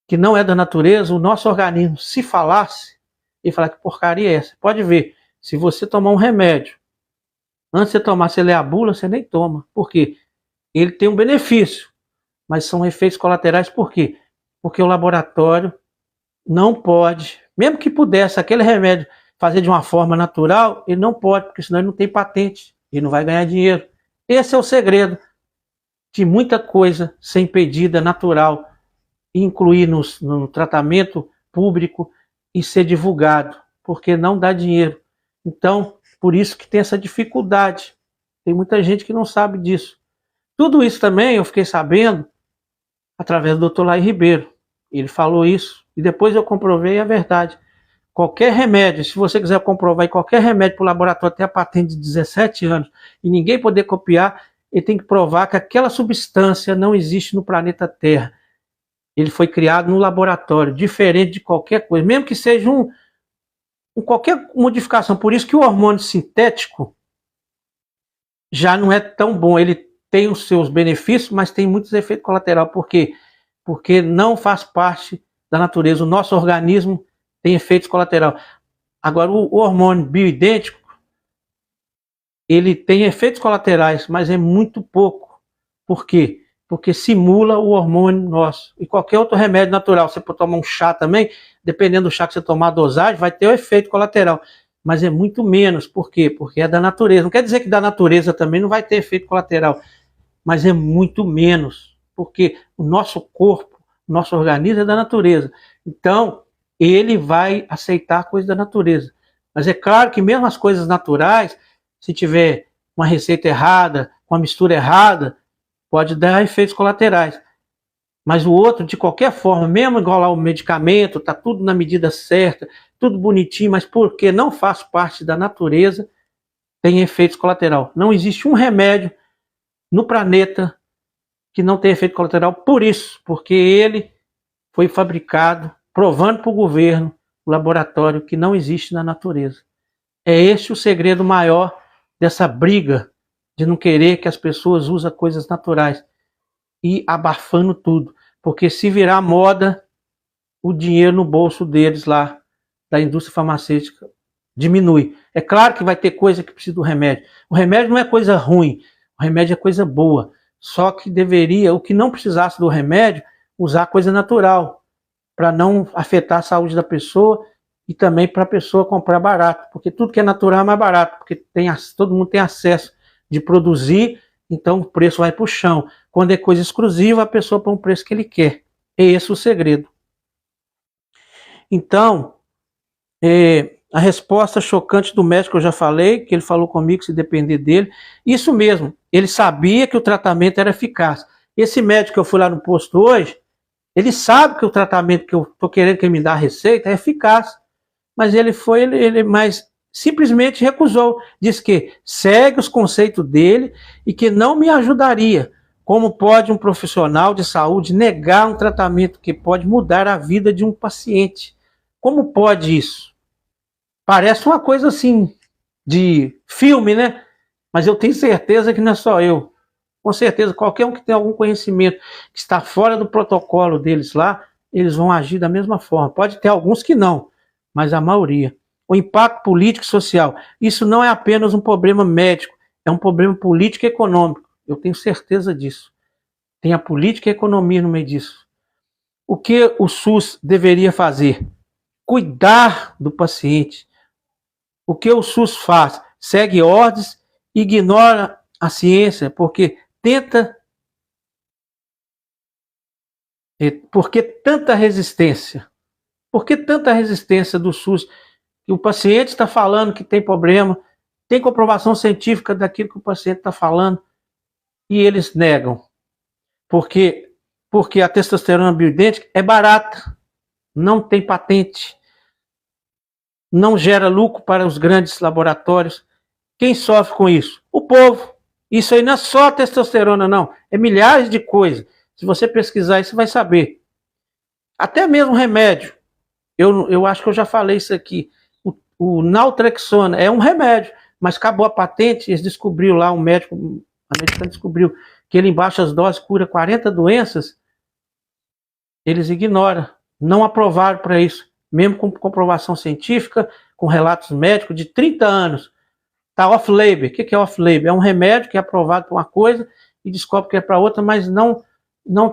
que não é da natureza, o nosso organismo, se falasse, ele fala que porcaria é essa. Pode ver, se você tomar um remédio, antes de você tomar, você lê a bula, você nem toma. Por quê? Ele tem um benefício, mas são efeitos colaterais. Por quê? Porque o laboratório não pode, mesmo que pudesse aquele remédio fazer de uma forma natural, ele não pode, porque senão ele não tem patente, ele não vai ganhar dinheiro. Esse é o segredo de muita coisa ser impedida natural, incluir no tratamento público e ser divulgado, porque não dá dinheiro. Então, por isso que tem essa dificuldade. Tem muita gente que não sabe disso. Tudo isso também eu fiquei sabendo através do Dr. Lai Ribeiro. Ele falou isso e depois eu comprovei a verdade. Qualquer remédio, se você quiser comprovar qualquer remédio para o laboratório ter a patente de 17 anos e ninguém poder copiar, ele tem que provar que aquela substância não existe no planeta Terra. Ele foi criado no laboratório, diferente de qualquer coisa, mesmo que seja qualquer modificação. Por isso que o hormônio sintético já não é tão bom. Ele tem os seus benefícios, mas tem muitos efeitos colaterais. Por quê? Porque não faz parte da natureza. O nosso organismo tem efeitos colaterais. Agora, o hormônio bioidêntico, ele tem efeitos colaterais, mas é muito pouco. Por quê? Porque simula o hormônio nosso. E qualquer outro remédio natural, você pode tomar um chá também, dependendo do chá que você tomar, a dosagem, vai ter o efeito colateral. Mas é muito menos. Por quê? Porque é da natureza. Não quer dizer que da natureza também não vai ter efeito colateral, mas é muito menos. Porque o nosso corpo, o nosso organismo é da natureza. Então, ele vai aceitar a coisa da natureza. Mas é claro que mesmo as coisas naturais, se tiver uma receita errada, com a mistura errada, pode dar efeitos colaterais. Mas o outro, de qualquer forma, mesmo igual lá o medicamento, tá tudo na medida certa, tudo bonitinho, mas porque não faz parte da natureza, tem efeitos colaterais. Não existe um remédio no planeta que não tem efeito colateral por isso, porque ele foi fabricado provando para o governo, o laboratório, que não existe na natureza. É este o segredo maior dessa briga de não querer que as pessoas usem coisas naturais e abafando tudo. Porque se virar moda, o dinheiro no bolso deles lá, da indústria farmacêutica, diminui. É claro que vai ter coisa que precisa do remédio. O remédio não é coisa ruim, o remédio é coisa boa. Só que deveria, o que não precisasse do remédio, usar coisa natural, para não afetar a saúde da pessoa e também para a pessoa comprar barato, porque tudo que é natural é mais barato, porque todo mundo tem acesso de produzir, então o preço vai para o chão. Quando é coisa exclusiva, a pessoa põe o preço que ele quer. É esse o segredo. Então, a resposta chocante do médico eu já falei, que ele falou comigo se depender dele. Isso mesmo, ele sabia que o tratamento era eficaz. Esse médico que eu fui lá no posto hoje, ele sabe que o tratamento que eu estou querendo que ele me dê a receita é eficaz. Mas ele simplesmente recusou. Diz que segue os conceitos dele e que não me ajudaria. Como pode um profissional de saúde negar um tratamento que pode mudar a vida de um paciente? Como pode isso? Parece uma coisa assim de filme, né? Mas eu tenho certeza que não é só eu. Com certeza, qualquer um que tem algum conhecimento que está fora do protocolo deles lá, eles vão agir da mesma forma. Pode ter alguns que não, mas a maioria. O impacto político e social, isso não é apenas um problema médico, é um problema político e econômico. Eu tenho certeza disso. Tem a política e a economia no meio disso. O que o SUS deveria fazer? Cuidar do paciente. O que o SUS faz? Segue ordens, ignora a ciência, porque por que tanta resistência? Por que tanta resistência do SUS? Que o paciente está falando que tem problema, tem comprovação científica daquilo que o paciente está falando, e eles negam. Porque a testosterona bioidêntica é barata, não tem patente, não gera lucro para os grandes laboratórios. Quem sofre com isso? O povo. Isso aí não é só testosterona, não. É milhares de coisas. Se você pesquisar isso, você vai saber. Até mesmo remédio. Eu acho que eu já falei isso aqui. O naltrexona é um remédio, mas acabou a patente, eles descobriram lá, um médico americano descobriu que ele em baixas doses cura 40 doenças, eles ignoram. Não aprovaram para isso. Mesmo com comprovação científica, com relatos médicos de 30 anos. Está off-label. O que é off-label? É um remédio que é aprovado para uma coisa e descobre que é para outra, mas não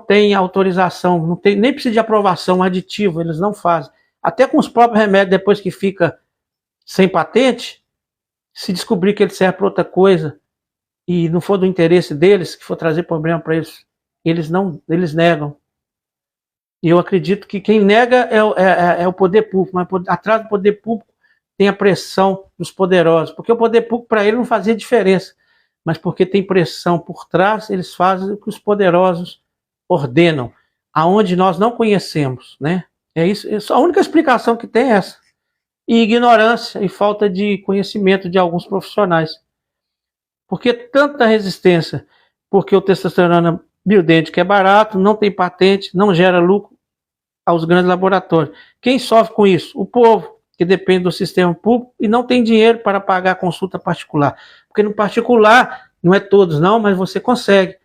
tem autorização, não tem, nem precisa de aprovação aditiva, eles não fazem. Até com os próprios remédios, depois que fica sem patente, se descobrir que ele serve para outra coisa e não for do interesse deles, que for trazer problema para eles, eles negam. E eu acredito que quem nega é o poder público, mas atrás do poder público tem a pressão dos poderosos, porque o poder público para ele não fazia diferença, mas porque tem pressão por trás, eles fazem o que os poderosos ordenam, aonde nós não conhecemos, né? É isso, a única explicação que tem é essa. E ignorância e falta de conhecimento de alguns profissionais. Por que tanta resistência? Porque o testosterona bioidêntico é barato, não tem patente, não gera lucro aos grandes laboratórios. Quem sofre com isso? O povo, que depende do sistema público e não tem dinheiro para pagar a consulta particular. Porque no particular, não é todos não, mas você consegue.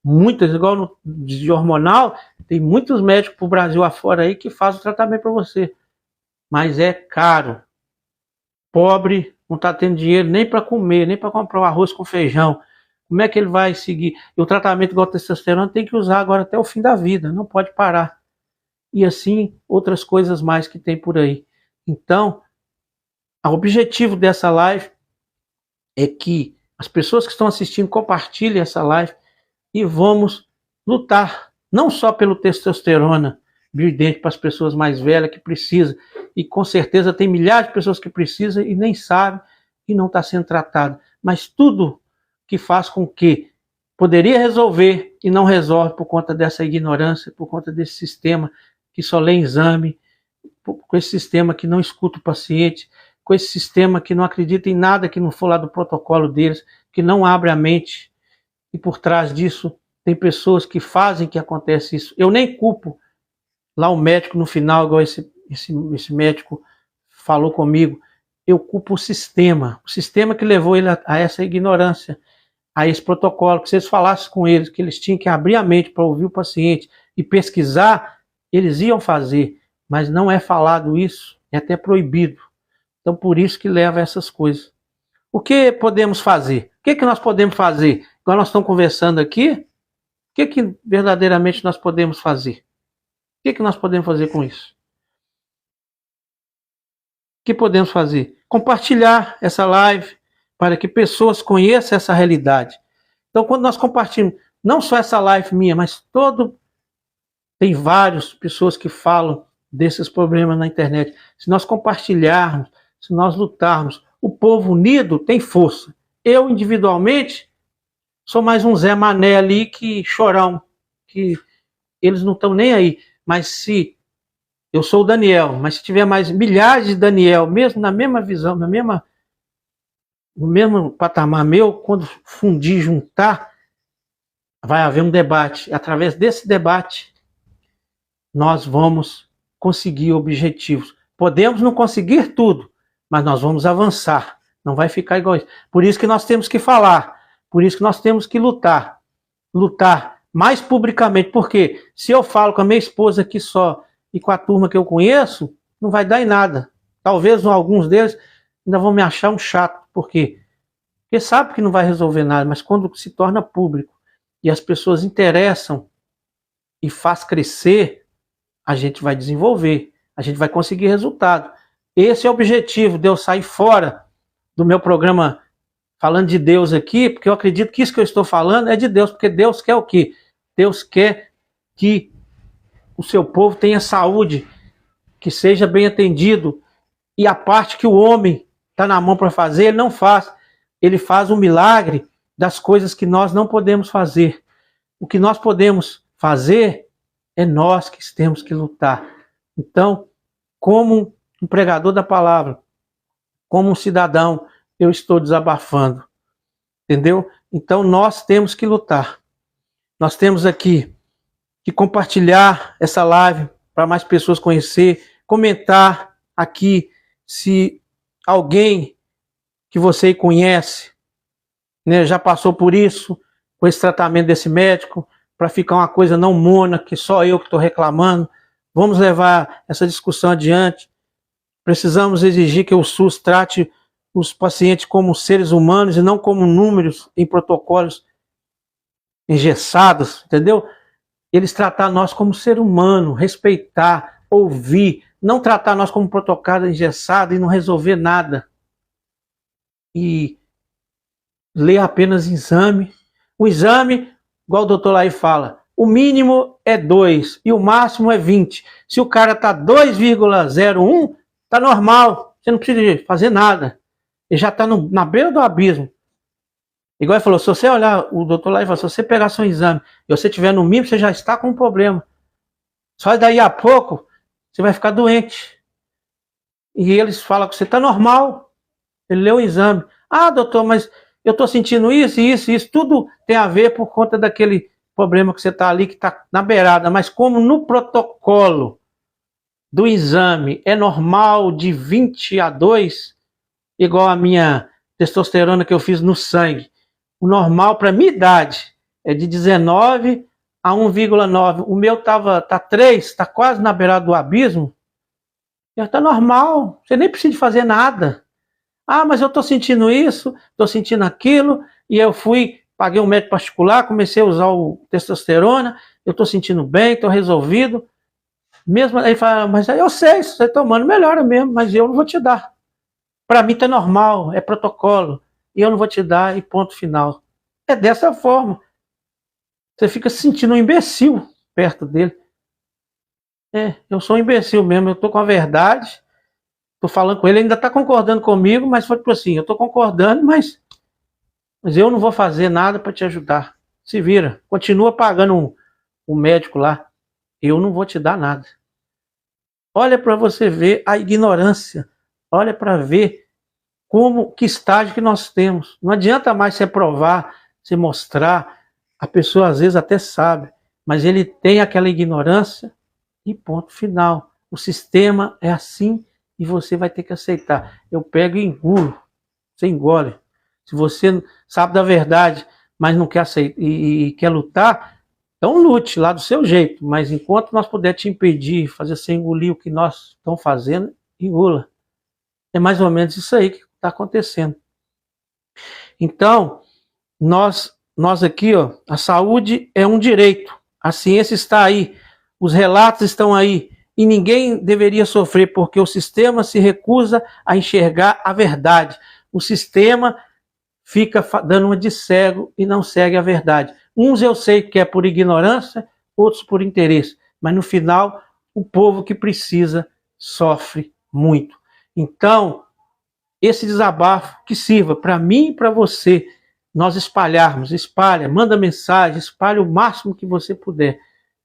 Muitas, igual no de hormonal, tem muitos médicos para o Brasil afora aí que fazem o tratamento para você. Mas é caro. Pobre não está tendo dinheiro nem para comer, nem para comprar o arroz com feijão. Como é que ele vai seguir? E o tratamento igual a testosterona tem que usar agora até o fim da vida, não pode parar. E assim, outras coisas mais que tem por aí. Então, o objetivo dessa live é que as pessoas que estão assistindo compartilhem essa live e vamos lutar, não só pelo testosterona bioidêntico para as pessoas mais velhas que precisam, e com certeza tem milhares de pessoas que precisam e nem sabem e não está sendo tratado, mas tudo que faz com que Poderia resolver e não resolve por conta dessa ignorância, por conta desse sistema que só lê exame, com esse sistema que não escuta o paciente, com esse sistema que não acredita em nada que não for lá do protocolo deles, que não abre a mente. E por trás disso tem pessoas que fazem que aconteça isso. Eu nem culpo lá o médico no final, igual esse médico falou comigo. Eu culpo o sistema que levou ele a essa ignorância, a esse protocolo, que se eles falassem com eles, que eles tinham que abrir a mente para ouvir o paciente e pesquisar, eles iam fazer, mas não é falado isso, é até proibido. Então por isso que leva a essas coisas. O que podemos fazer? O que nós podemos fazer? Igual nós estamos conversando aqui, o que verdadeiramente nós podemos fazer? O que nós podemos fazer com isso? O que podemos fazer? Compartilhar essa live, para que pessoas conheçam essa realidade. Então, quando nós compartilhamos, não só essa live minha, mas tem várias pessoas que falam desses problemas na internet. Se nós compartilharmos, se nós lutarmos, o povo unido tem força. Eu, individualmente, sou mais um Zé Mané ali que chorão, que eles não estão nem aí. Mas se eu sou o Daniel, mas se tiver mais milhares de Daniel, mesmo na mesma visão, no mesmo patamar meu, quando fundir, juntar, vai haver um debate. Através desse debate, nós vamos conseguir objetivos. Podemos não conseguir tudo, mas nós vamos avançar. Não vai ficar igual isso. Por isso que nós temos que falar. Por isso que nós temos que lutar. Lutar mais publicamente. Porque se eu falo com a minha esposa aqui só e com a turma que eu conheço, não vai dar em nada. Talvez alguns deles ainda vão me achar um chato. Por quê? Porque sabe que não vai resolver nada, mas quando se torna público e as pessoas interessam e faz crescer, a gente vai desenvolver, a gente vai conseguir resultado. Esse é o objetivo de eu sair fora do meu programa falando de Deus aqui, porque eu acredito que isso que eu estou falando é de Deus, porque Deus quer o quê? Deus quer que o seu povo tenha saúde, que seja bem atendido, e a parte que o homem está na mão para fazer, ele não faz. Ele faz um milagre das coisas que nós não podemos fazer. O que nós podemos fazer é nós que temos que lutar. Então, como um pregador da palavra, como um cidadão, eu estou desabafando. Entendeu? Então, nós temos que lutar. Nós temos aqui que compartilhar essa live para mais pessoas conhecer, comentar aqui se alguém que você conhece, né, já passou por isso, com esse tratamento desse médico, para ficar uma coisa não mona, que só eu que estou reclamando. Vamos levar essa discussão adiante. Precisamos exigir que o SUS trate os pacientes como seres humanos e não como números em protocolos engessados, entendeu? Eles tratar nós como ser humano, respeitar, ouvir, não tratar nós como protocolo engessado e não resolver nada. E ler apenas exame. O exame, igual o doutor Laí fala, o mínimo é 2 e o máximo é 20. Se o cara está 2,01, está normal. Você não precisa fazer nada. Ele já está na beira do abismo. Igual ele falou, se você olhar, o doutor Laí falou, se você pegar seu exame e você tiver no mínimo, você já está com um problema. Só daí a pouco, você vai ficar doente. E eles falam que você está normal. Ele leu o exame. Ah, doutor, mas eu estou sentindo isso, isso, isso. Tudo tem a ver por conta daquele problema que você está ali, que está na beirada. Mas como no protocolo do exame é normal de 20 a 2, igual a minha testosterona que eu fiz no sangue, o normal para minha idade é de 19 a 1,9. O meu tá 3, está quase na beirada do abismo. Já está normal, você nem precisa fazer nada. Ah, mas eu estou sentindo isso, estou sentindo aquilo, e eu paguei um médico particular, comecei a usar o testosterona, eu estou sentindo bem, estou resolvido. Mesmo aí fala, mas eu sei, se você tomando melhora mesmo, mas eu não vou te dar. Para mim tá normal, é protocolo, e eu não vou te dar, e ponto final. É dessa forma. Você fica se sentindo um imbecil perto dele. Eu sou um imbecil mesmo, eu estou com a verdade. Estou falando com ele, ele ainda está concordando comigo, mas foi tipo assim, eu estou concordando, mas eu não vou fazer nada para te ajudar. se vira, continua pagando o médico lá, eu não vou te dar nada. Olha para você ver a ignorância, olha para ver que estágio que nós temos. Não adianta mais você provar, você mostrar, a pessoa às vezes até sabe, mas ele tem aquela ignorância e ponto final. O sistema é assim e você vai ter que aceitar. Eu pego e engulo, você engole. Se você sabe da verdade, mas não quer aceitar e quer lutar, então lute lá do seu jeito, mas enquanto nós puder te impedir, fazer você engolir o que nós estamos fazendo, engula. É mais ou menos isso aí que está acontecendo. Então, nós aqui, ó, a saúde é um direito, a ciência está aí, os relatos estão aí, e ninguém deveria sofrer, porque o sistema se recusa a enxergar a verdade. O sistema fica dando uma de cego e não segue a verdade. Uns eu sei que é por ignorância, outros por interesse, mas no final, o povo que precisa sofre muito. Então, esse desabafo que sirva para mim e para você, nós espalharmos, manda mensagem, espalhe o máximo que você puder,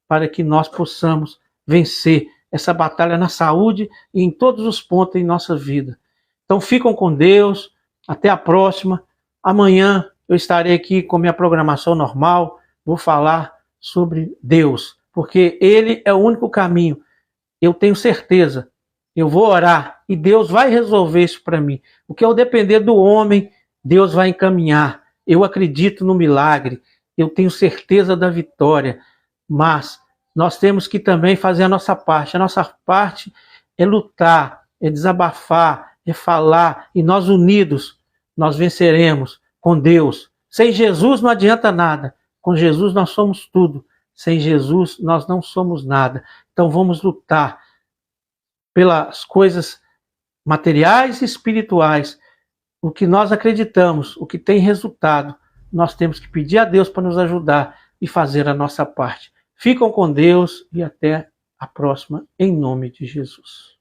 para que nós possamos vencer essa batalha na saúde e em todos os pontos em nossa vida. Então ficam com Deus, até a próxima. Amanhã eu estarei aqui com minha programação normal, vou falar sobre Deus, porque Ele é o único caminho. Eu tenho certeza, eu vou orar e Deus vai resolver isso para mim. O que eu depender do homem, Deus vai encaminhar. Eu acredito no milagre, eu tenho certeza da vitória, mas nós temos que também fazer a nossa parte. A nossa parte é lutar, é desabafar, é falar, e nós unidos, nós venceremos com Deus. Sem Jesus não adianta nada, com Jesus nós somos tudo, sem Jesus nós não somos nada. Então vamos lutar pelas coisas materiais e espirituais, o que nós acreditamos, o que tem resultado, nós temos que pedir a Deus para nos ajudar e fazer a nossa parte. Ficam com Deus e até a próxima, em nome de Jesus.